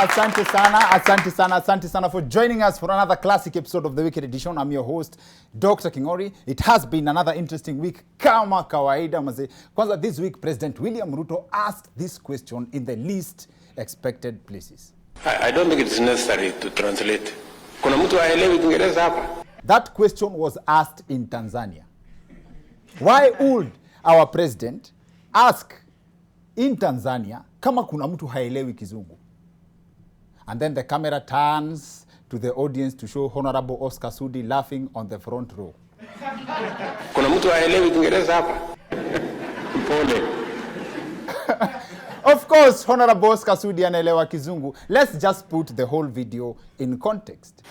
asante sana for joining us for another classic episode of the Wicked Edition. I'm your host, Dr. Kingori. It has been another interesting week, kama kawaida maze. Kwanza this week, President William Ruto asked this question in the least expected places. I don't think it's necessary to translate. Kuna mtu haelewi Kiingereza hapa? That question was asked in Tanzania. Why would our president ask in Tanzania kama kuna mtu haelewi Kizungu? And then the camera turns to the audience to show Honorable Oscar Sudi laughing on the front row. Kuna mtu haelewi Kiingereza hapa? Pole. Of course, Honorable Oscar Sudi anaelewa Kizungu. Let's just put the whole video in context.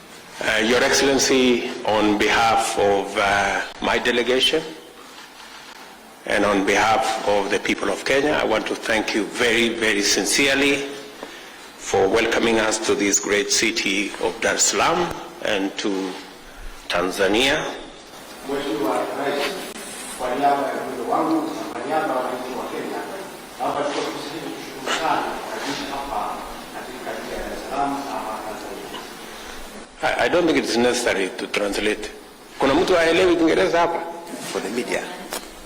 Your Excellency, on behalf of my delegation and on behalf of the people of Kenya, I want to thank you very, very sincerely for welcoming us to this great city of Dar es Salaam and to Tanzania. I don't think it's necessary to translate. Kuna mtu haelewi Kiingereza hapa? For the media.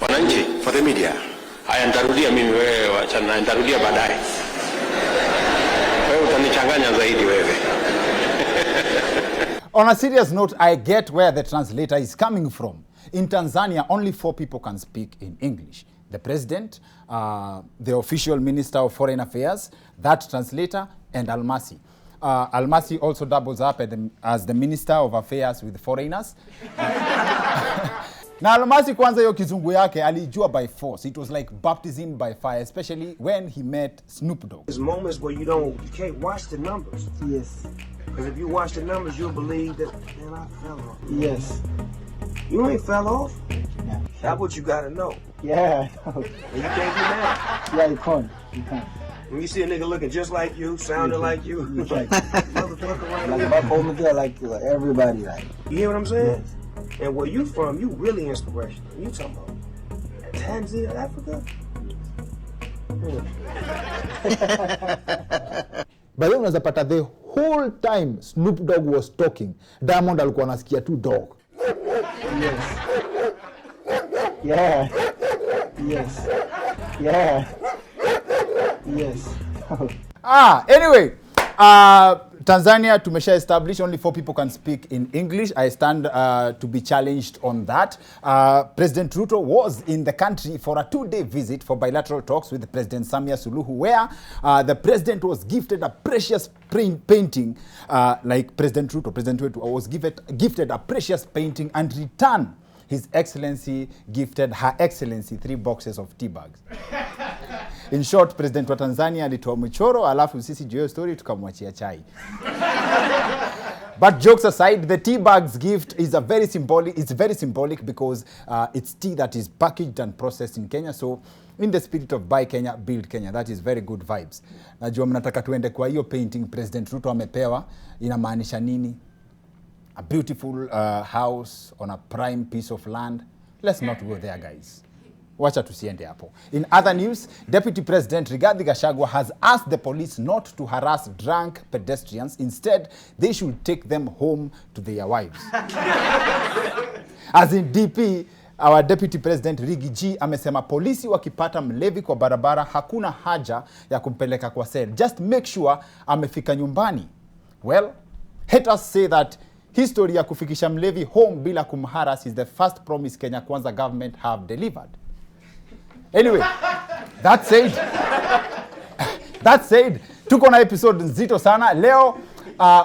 Wananchi? For the media. Haya, nitarudia mimi, wewe wachana, nitarudia baadaye. Wewe utanichanganya zaidi wewe. On a serious note, I get where the translator is coming from. In Tanzania, only 4 people can speak in English. The president, the official minister of foreign affairs, that translator, and Almasi. Almasi also doubles up as the minister of affairs with foreigners. Na Almasi kwanza yo Kizungu yake alijua by force. It was like baptism by fire, especially when he met Snoop Dogg. There's moments where you can't watch the numbers. Yes. Because if you watch the numbers, you'll believe that, man, I fell off. Yes. You ain't fell off. Yeah. That's what you gotta know. Yeah. And you can't be mad. Yeah, you can't. You can't. When you see a nigga looking just like you, sounding like you, like motherfucker right like here. my home girl, like everybody, like. You hear what I'm saying? Yes. And where you from, you really inspirational. You talking about Tanzania, Africa? By the way, unaweza pata the whole time Snoop Dogg was talking, Diamond alikuwa anasikia tu dog. Yes. Yeah. Yes. Yeah. Yes. Anyway, Tanzania tumesha establish only 4 people can speak in English. I stand to be challenged on that. President Ruto was in the country for a 2-day visit for bilateral talks with President Samia Suluhu, where the president was gifted a precious painting, like President Ruto was gifted a precious painting, and return His Excellency gifted Her Excellency 3 boxes of tea bags. In short, President wa Tanzania alitoa mchoro, alafu sisi juu story tukamwachia chai. But jokes aside, the tea bags gift is very symbolic because it's tea that is packaged and processed in Kenya. So in the spirit of buy Kenya, build Kenya, that is very good vibes. Najua mnataka tuende kwa hiyo painting President Ruto amepewa, inamaanisha nini? A beautiful house on a prime piece of land. Let's not go there, guys. Wacha tusiende hapo. In other news, Deputy President Rigathi Gachagua has asked the police not to harass drunk pedestrians. Instead, they should take them home to their wives. As in DP, our Deputy President Rigi G amesema polisi wakipata mlevi kwa barabara hakuna haja ya kumpeleka kwa cell. Just make sure amefika nyumbani. Well, haters say that history ya kufikisha mlevi home bila kumharas is the first promise Kenya Kwanza government have delivered. Anyway, that said, tuko na episode nzito sana. Leo,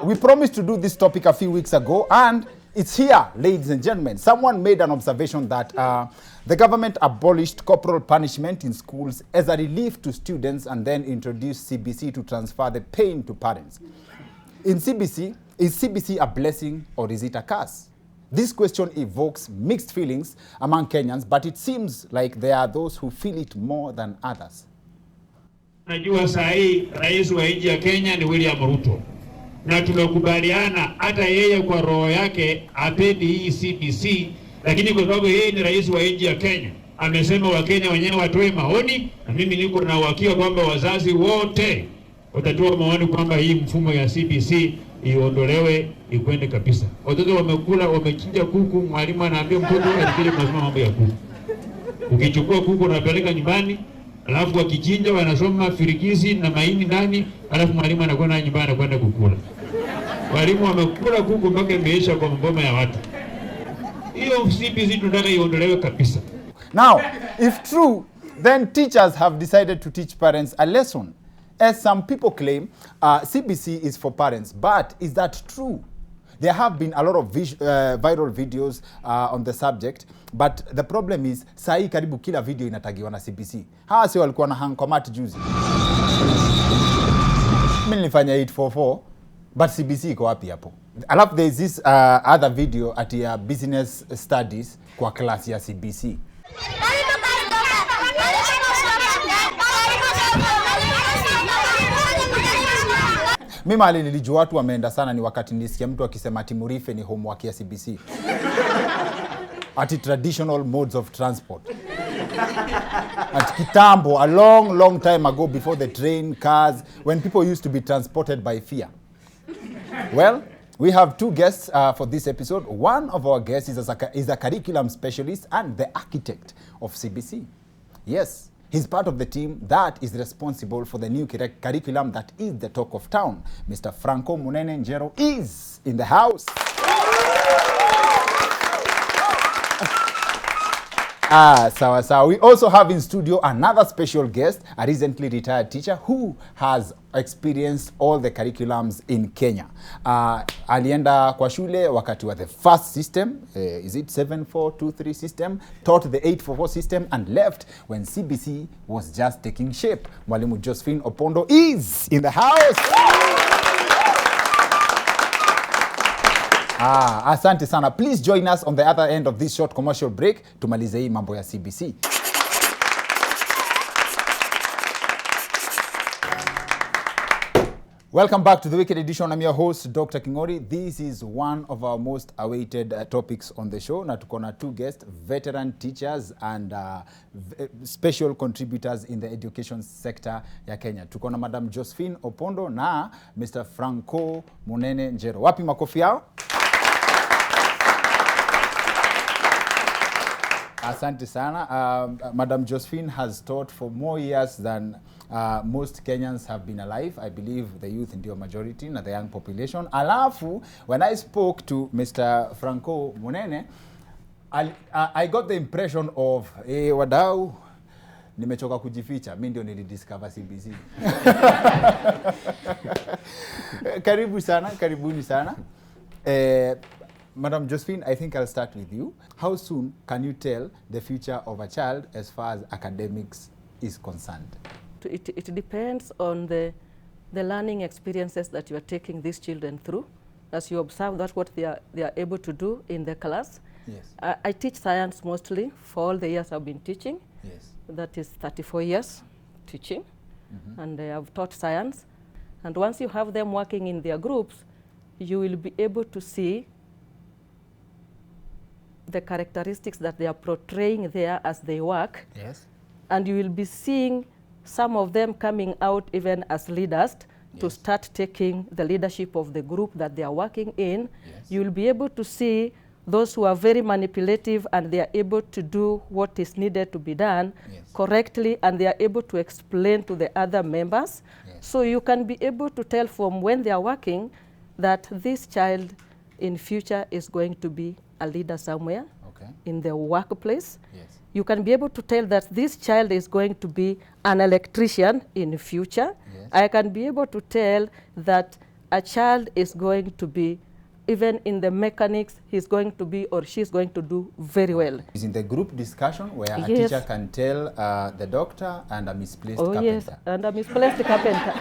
we promised to do this topic a few weeks ago, and it's here, ladies and gentlemen. Someone made an observation that the government abolished corporal punishment in schools as a relief to students and then introduced CBC to transfer the pain to parents. In CBC, is CBC a blessing or is it a curse? This question evokes mixed feelings among Kenyans, but it seems like there are those who feel it more than others. Najua sahi rais wa nchi ya Kenya ni William Ruto. Na tumekubaliana hata yeye kwa roho yake apendi hii CBC, lakini kwa sababu yeye ni rais wa nchi ya Kenya, amesema Wakenya wenyewe watoe maoni, na mimi niko na uhakika kwamba wazazi wote watatoa maoni kwamba hii mfumo ya CBC iondolewe ikwende kabisa. Watoto wamekula, wamechinja kuku, mwalimu anaambia mtoto alikile mnasoma mambo ya kuku. Ukichukua kuku unapeleka nyumbani, alafu wakichinja wanasoma firikizi na maini ndani, alafu mwalimu anakwenda nyumbani anakwenda kukula. Walimu wamekula kuku mpaka imeisha kwa mboma ya watu. Hiyo CBC tunataka iondolewe kabisa. Now, if true, then teachers have decided to teach parents a lesson. As some people claim, CBC is for parents, but is that true? There have been a lot of viral videos on the subject, but the problem is, sahi karibu kila video inatagiwa na CBC. Hawa si walikuwa na hankomat juzi. Mimi nilifanya 844, but CBC iko wapi hapo? Alafu there is this other video at ya business studies kwa class ya CBC. Mimi mali nilijua watu wameenda sana ni wakati nilisikia mtu akisema ati Murife ni homework ya CBC. Ati traditional modes of transport. At kitambo, a long time ago, before the train, cars, when people used to be transported by fear. Well, we have two guests for this episode. One of our guests is a curriculum specialist and the architect of CBC. Yes, he's part of the team that is responsible for the new curriculum that is the talk of town. Mr. Franco Munene is in the house. Sawa. We also have in studio another special guest, a recently retired teacher who has experienced all the curriculums in Kenya. Alienda kwa shule wakati wa the first system, is it 7423 system, taught the 844 system and left when CBC was just taking shape. Mwalimu Josphine Opondo is in the house. Asante sana. Please join us on the other end of this short commercial break. Tumalize hii mambo ya CBC. Welcome back to the Wicked Edition. I'm your host, Dr. Kingori. This is one of our most awaited topics on the show. Na tuko na two guests, veteran teachers and special contributors in the education sector ya Kenya. Tuko na Madam Josphine Opondo na Mr. Franco Munene. Wapi makofi yao? Asante sana. Madam Josphine has taught for more years than most Kenyans have been alive. I believe the youth ndio majority na the young population. Alafu, when I spoke to Mr. Franco Munene, I got the impression of, wadau, nimechoka kujificha, mimi ndio nilidiscover CBC. Karibuni sana. Madam Josphine, I think I'll start with you. How soon can you tell the future of a child as far as academics is concerned? It depends on the learning experiences that you are taking these children through. As you observe, that's what they are able to do in the class. Yes. I teach science mostly for all the years I've been teaching. Yes. That is 34 years teaching. Mm-hmm. And I've taught science. And once you have them working in their groups, you will be able to see the characteristics that they are portraying there as they work. Yes. And you will be seeing some of them coming out even as leaders. Yes. To start taking the leadership of the group that they are working in. Yes. You will be able to see those who are very manipulative and they are able to do what is needed to be done. Yes. Correctly, and they are able to explain to the other members. Yes. So you can be able to tell from when they are working that this child in future is going to be a leader somewhere. Okay. In the workplace. Yes. You can be able to tell that this child is going to be an electrician in the future. Yes. I can be able to tell that a child is going to be, even in the mechanics, he's going to be or she's going to do very well. Is in the group discussion where a teacher can tell the doctor and a misplaced carpenter. Yes, and a misplaced carpenter.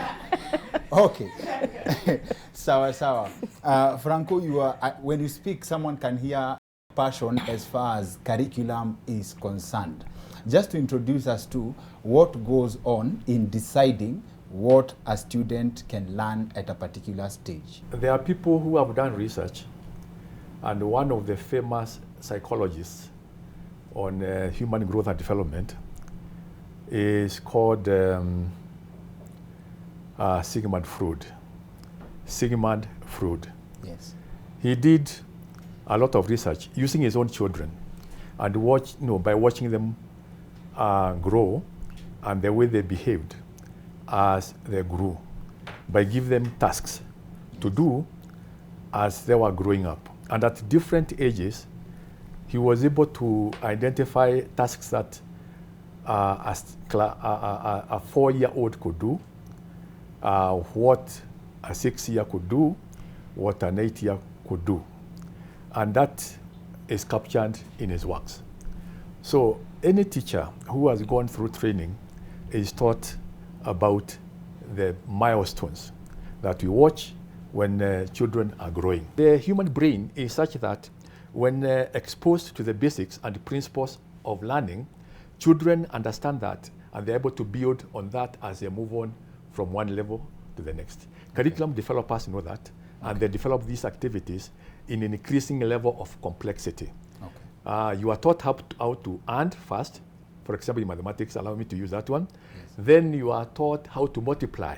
Okay. Sawa. Franco, you are, when you speak, someone can hear passion as far as curriculum is concerned. Just to introduce us to what goes on in deciding what a student can learn at a particular stage. There are people who have done research, and one of the famous psychologists on human growth and development is called Sigmund Freud. Sigmund Freud. Yes. He did a lot of research using his own children, and by watching them grow and the way they behaved as they grew, by giving them tasks to do as they were growing up. And at different ages, he was able to identify tasks that a 4-year-old could do, what a 6-year could do, what an 8-year could do. And that is captured in his works. So any teacher who has gone through training is taught about the milestones that we watch when children are growing. The human brain is such that when exposed to the basics and the principles of learning, children understand that and they're able to build on that as they move on from one level to the next. Curriculum developers know that, and they develop these activities in an increasing level of complexity. You are taught how to add first. For example, in mathematics, allow me to use that one. Yes. Then you are taught how to multiply.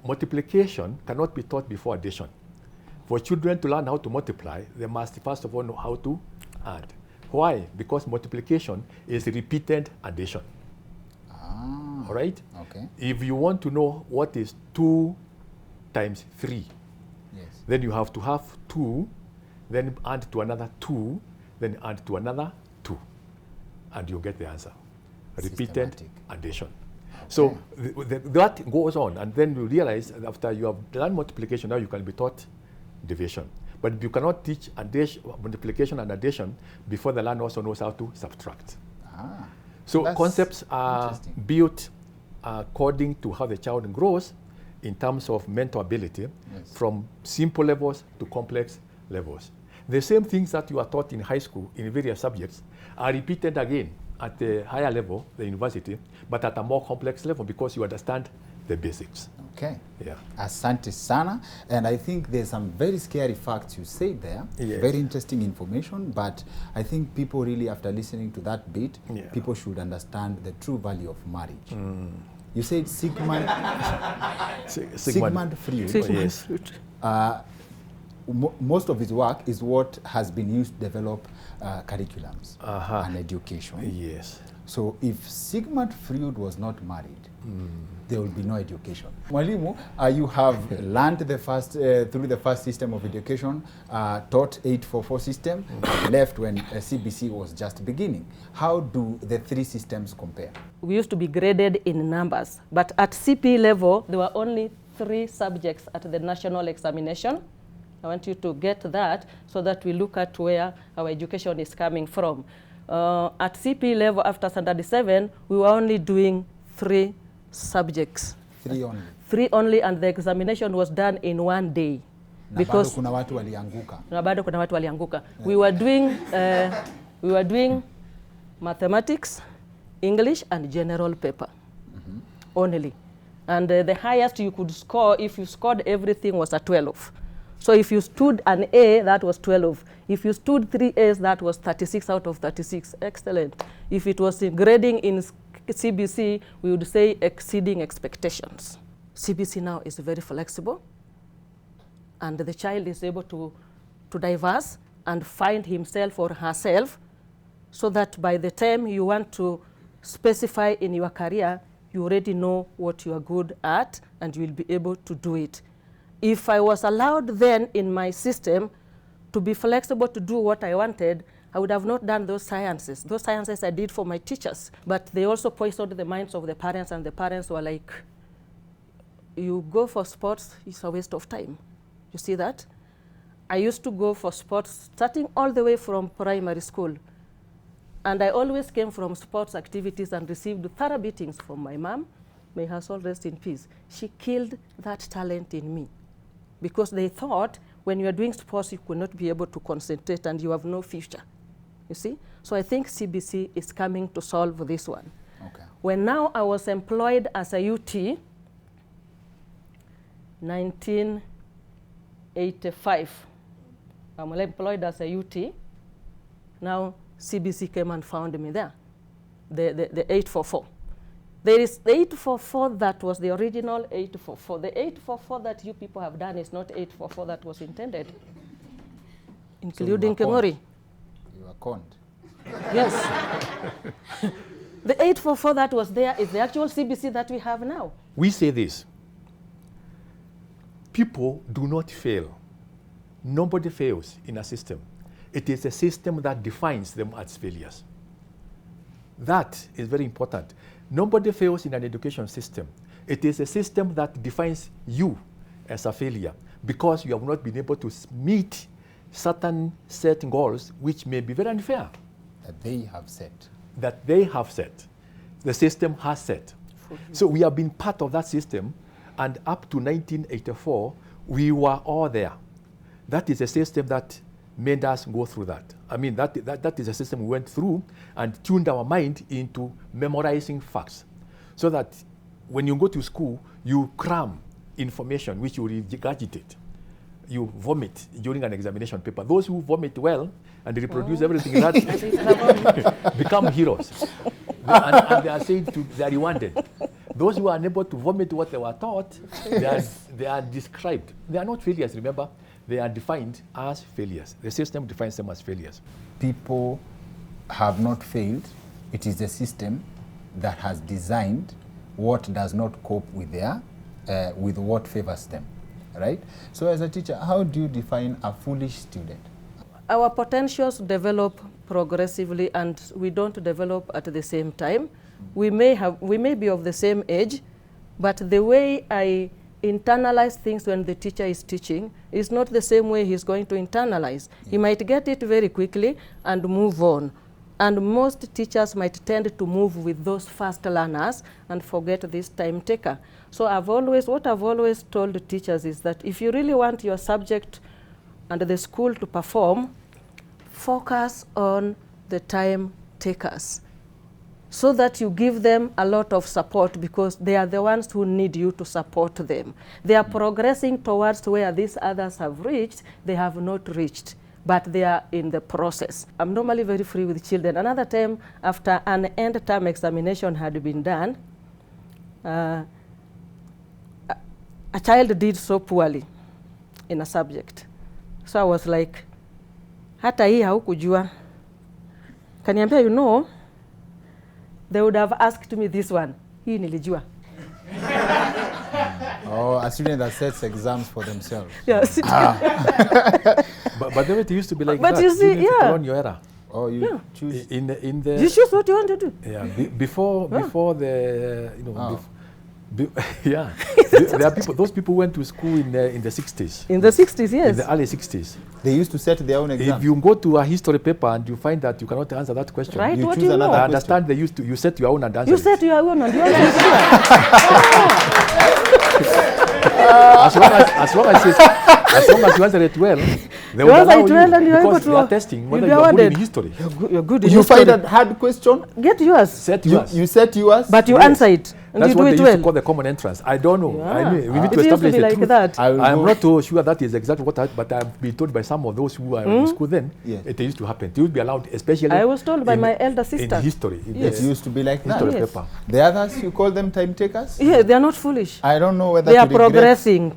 Multiplication cannot be taught before addition. For children to learn how to multiply, they must first of all know how to add. Why? Because multiplication is repeated addition. All right? Okay. If you want to know what is 2 times 3, yes, then you have to have 2, then add to another 2, then add to another 2, and you get the answer. Repeated addition. Okay. So that goes on, and then you realize that after you have learned multiplication, now you can be taught division. But you cannot teach multiplication and addition before the learner also knows how to subtract. So concepts are built according to how the child grows in terms of mental ability, yes, from simple levels to complex levels. The same things that you are taught in high school in various subjects are repeated again at the higher level, the university, but at a more complex level because you understand the basics. Okay. Yeah. Asante sana. And I think there's some very scary facts you say there. Yes. Very interesting information, but I think people really, after listening to that bit, yeah, people should understand the true value of marriage. You said Sigmund Freud. Sigmund Freud. Most of his work is what has been used to develop curriculums and education. Yes. So if Sigmund Freud was not married, there will be no education. Mwalimu, you have learned the first, through the first system of education, taught 844 system, left when CBC was just beginning. How do the 3 systems compare? We used to be graded in numbers, but at CP level, there were only 3 subjects at the national examination. I want you to get that so that we look at where our education is coming from. At CP level, after standard 7, we were only doing 3 subjects. 3 only? 3 only, and the examination was done in 1 day. Because kuna watu walianguka. Na bado kuna watu walianguka. We were doing mathematics, English, and general paper only. And the highest you could score, if you scored everything, was a 12. So if you stood an A, that was 12. If you stood 3 A's, that was 36 out of 36. Excellent. If it was in grading in CBC, we would say exceeding expectations. CBC now is very flexible, and the child is able to diverse and find himself or herself, so that by the time you want to specify in your career, you already know what you are good at, and you will be able to do it. If I was allowed then in my system to be flexible to do what I wanted, I would have not done those sciences. Those sciences I did for my teachers, but they also poisoned the minds of the parents, and the parents were like, you go for sports, it's a waste of time. You see that? I used to go for sports starting all the way from primary school. And I always came from sports activities and received thorough beatings from my mom. May her soul rest in peace. She killed that talent in me, because they thought when you are doing sports, you could not be able to concentrate and you have no future. You see? So I think CBC is coming to solve this one. Okay. When now I was employed as a UT, 1985, I'm employed as a UT. Now CBC came and found me there, the 844. There is the 844 that was the original 844. The 844 that you people have done is not 844 that was intended, including Kengori. You are conned. Yes. The 844 that was there is the actual CBC that we have now. We say this. People do not fail. Nobody fails in a system. It is a system that defines them as failures. That is very important. Nobody fails in an education system. It is a system that defines you as a failure because you have not been able to meet certain set goals which may be very unfair. That they have set. That they have set. The system has set. So we have been part of that system, and up to 1984, we were all there. That is a system that made us go through that. I mean, that is a system we went through and tuned our mind into memorizing facts. So that when you go to school, you cram information which you regurgitate. You vomit during an examination paper. Those who vomit well and reproduce everything that become heroes. And they are said to, they are rewarded. Those who are unable to vomit what they were taught, they are described. They are not failures, remember. They are defined as failures. The system defines them as failures. People have not failed. It is the system that has designed what does not cope with with what favors them, right? So as a teacher, how do you define a foolish student? Our potentials develop progressively, and we don't develop at the same time. We may be of the same age, but the way I internalize things when the teacher is teaching is not the same way he's going to internalize. He might get it very quickly and move on. And most teachers might tend to move with those fast learners and forget this time taker. So what I've always told teachers is that if you really want your subject and the school to perform, focus on the time takers, so that you give them a lot of support, because they are the ones who need you to support them. They are progressing towards where these others have reached, they have not reached, but they are in the process. I'm normally very free with children. Another time, after an end term examination had been done, a child did so poorly in a subject. So I was like, hata hii haukujua. Kaniambia, you know, they would have asked me this one. Hii nilijua. Oh, a student that sets exams for themselves. Yes. But then it used to be like but that. You see, you yeah. On your era. Oh, you choose. In the You choose what you want to do. Yeah, before the yeah. There are people. Those people went to school in the 60s. In the 60s, yes. In the early 60s. They used to set their own exams. If you go to a history paper and you find that you cannot answer that question, right? You what choose you another know? I understand they used to. You set your own and answer. You set your own and you also as long as you answer it well, they will allow you, and you're able because to they are testing whether be you are good awarded. in history. You're good in You history. find a hard question, Get yours. Set yours. you set yours, But you Yes. answer it. And That's you do what they it used well. to call the common entrance. I don't know. Yeah. I mean, we need It to used to establish be the like truth. that. I'm not too sure that is exactly what but I've been told by some of those who are in school then, Yeah. it used to happen. It would be allowed, especially I was told by in- my elder in sister. history. in Yes. it used to be like that. history Yes. paper. The others, you call them time takers? Yeah, they are not foolish. I don't know whether They are to regret. progressing.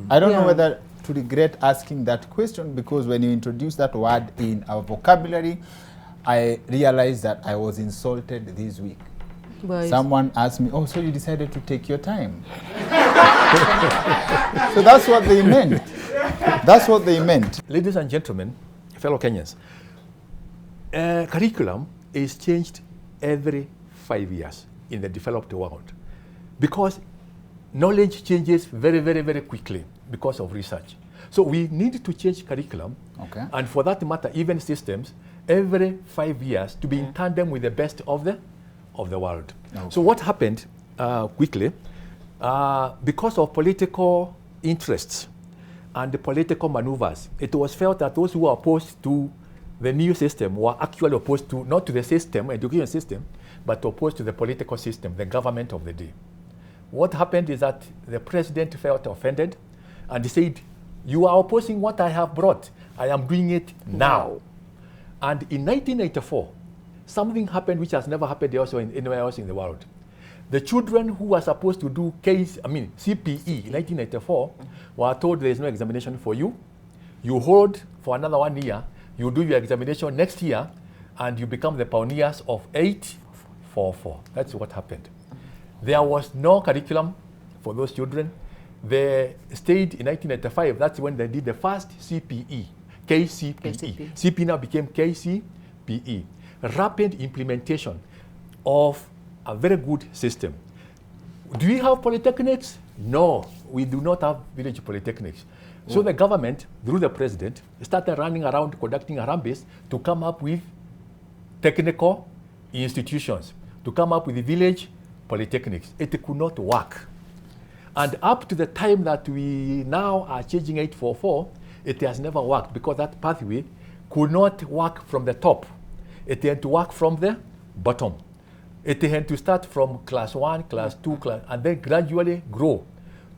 I don't know Yeah. whether to regret asking that question, because when you introduce that word in our vocabulary, I realized that I was insulted this week. Boys. Someone asked me, oh, so you decided to take your time. So that's what they meant. That's what they meant. Ladies and gentlemen, fellow Kenyans, curriculum is changed every 5 years in the developed world, because knowledge changes very, very, very quickly because of research. So we need to change curriculum, Okay. and for that matter, even systems, every 5 years to be in tandem with the best of the world. Okay. So what happened quickly, because of political interests and the political maneuvers, it was felt that those who were opposed to the new system were actually opposed to, not to the system, education system, but opposed to the political system, the government of the day. What happened is that the president felt offended and he said, you are opposing what I have brought. I am doing it now. And in 1984, something happened which has never happened also anywhere else in the world. The children who were supposed to do CPE in 1994 were told there is no examination for you. You hold for another 1 year, you do your examination next year, and you become the pioneers of 844. That's what happened. There was no curriculum for those children. They stayed in 1995. That's when they did the first CPE, KCPE. CPE now became KCPE. Rapid implementation of a very good system. Do we have polytechnics? No, we do not have village polytechnics. So the government, through the president, started running around conducting harambes to come up with technical institutions, to come up with the village polytechnics. It could not work. And up to the time that we now are changing 844, it has never worked because that pathway could not work from the top. It had to work from the bottom. It had to start from class 1, class 2, and then gradually grow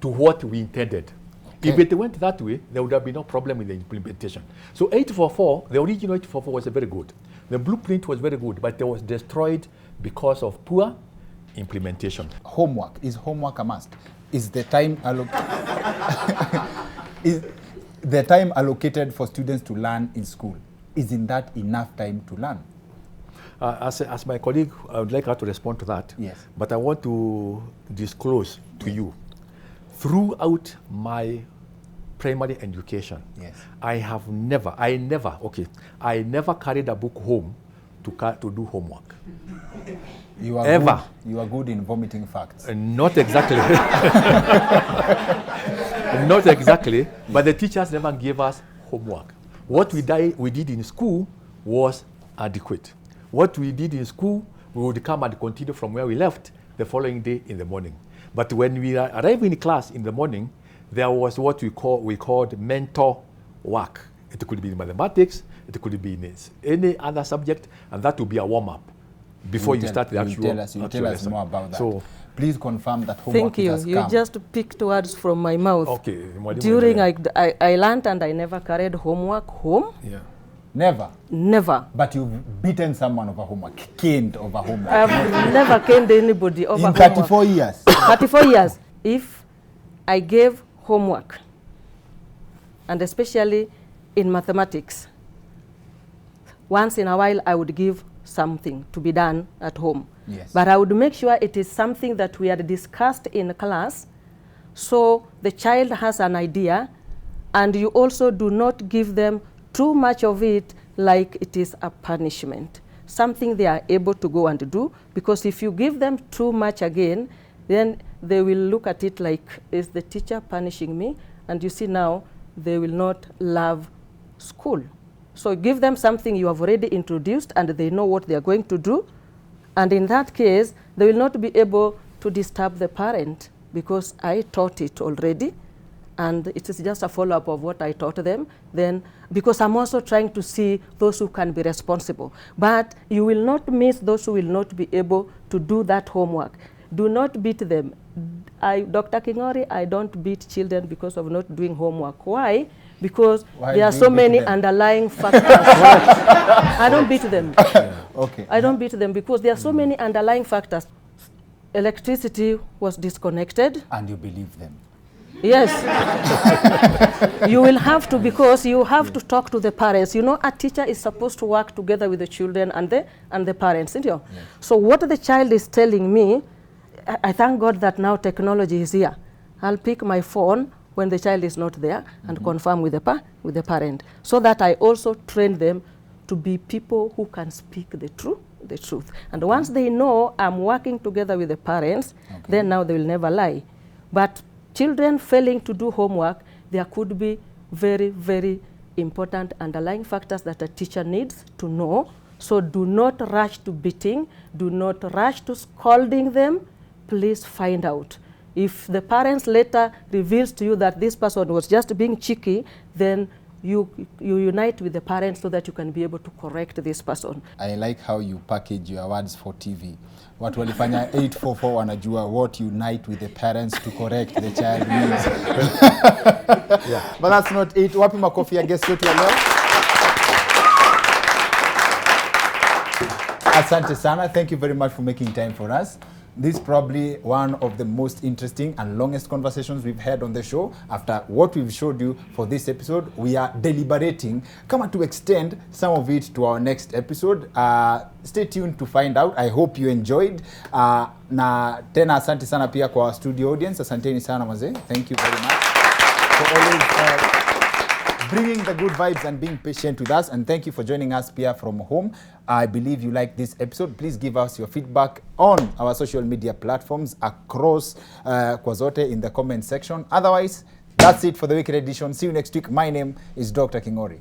to what we intended. Okay. If it went that way, there would have been no problem with the implementation. So 844, the original 844 was very good. The blueprint was very good, but it was destroyed because of poor implementation. Homework. Is homework a must? Is the time is the time allocated for students to learn in school, isn't that enough time to learn? As my colleague, I would like her to respond to that. Yes. But I want to disclose to you, throughout my primary education, yes, I never carried a book home to do homework. You are ever. Good. You are good in vomiting facts. Not exactly. Not exactly, but the teachers never gave us homework. What we did in school was adequate. What we did in school, we would come and continue from where we left the following day in the morning. But when we arrived in class in the morning, there was what we called mentor work. It could be in mathematics, it could be in any other subject, and that would be a warm-up before you start the actual lesson. Tell us more about that. So, please confirm that homework Thank you. has You come. just picked words from my mouth. Okay. During I learned and I never carried homework home. Yeah. Never? Never. But you've beaten someone over homework, caned over homework. I've never caned anybody over in homework. 34 years? 34 years. If I gave homework, and especially in mathematics, once in a while I would give something to be done at home. Yes. But I would make sure it is something that we had discussed in class, so the child has an idea, and you also do not give them too much of it like it is a punishment. Something they are able to go and do, because if you give them too much again, then they will look at it like, is the teacher punishing me? And you see now, they will not love school. So give them something you have already introduced and they know what they are going to do. And in that case, they will not be able to disturb the parent because I taught it already. And it is just a follow-up of what I taught them. Then, because I'm also trying to see those who can be responsible. But you will not miss those who will not be able to do that homework. Do not beat them. Dr. Kingori, I don't beat children because of not doing homework. Why? Because there are so many underlying factors. I don't beat them. Okay. I don't beat them because there are so many underlying factors. Electricity was disconnected. And you believe them? Yes. You will have to, because you have to talk to the parents. You know, a teacher is supposed to work together with the children and the parents, isn't it? Yes. So what the child is telling me, I thank God that now technology is here. I'll pick my phone when the child is not there and confirm with the parent, so that I also train them to be people who can speak the truth. And once they know I'm working together with the parents, then now they will never lie. But children failing to do homework, there could be very, very important underlying factors that a teacher needs to know. So do not rush to beating, do not rush to scolding them. Please find out. If the parents later reveals to you that this person was just being cheeky, then you unite with the parents so that you can be able to correct this person. I like how you package your words for TV. What walifanya 844 wanajua what unite with the parents to correct the child means. Yeah. But that's not it. Wapi makofi ya guest yetu ya leo. Asante sana. Thank you very much for making time for us. This is probably one of the most interesting and longest conversations we've had on the show. After what we've showed you for this episode, we are deliberating kama to extend some of it to our next episode. Stay tuned to find out. I hope you enjoyed. Na tena asante sana pia kwa studio audience. Asanteni sana mazee. Thank you very much for always bringing the good vibes and being patient with us. And thank you for joining us here from home. I believe you like this episode. Please give us your feedback on our social media platforms across kwa zote in the comment section. Otherwise, that's it for the weekend edition. See you next week. My name is Dr. Kingori.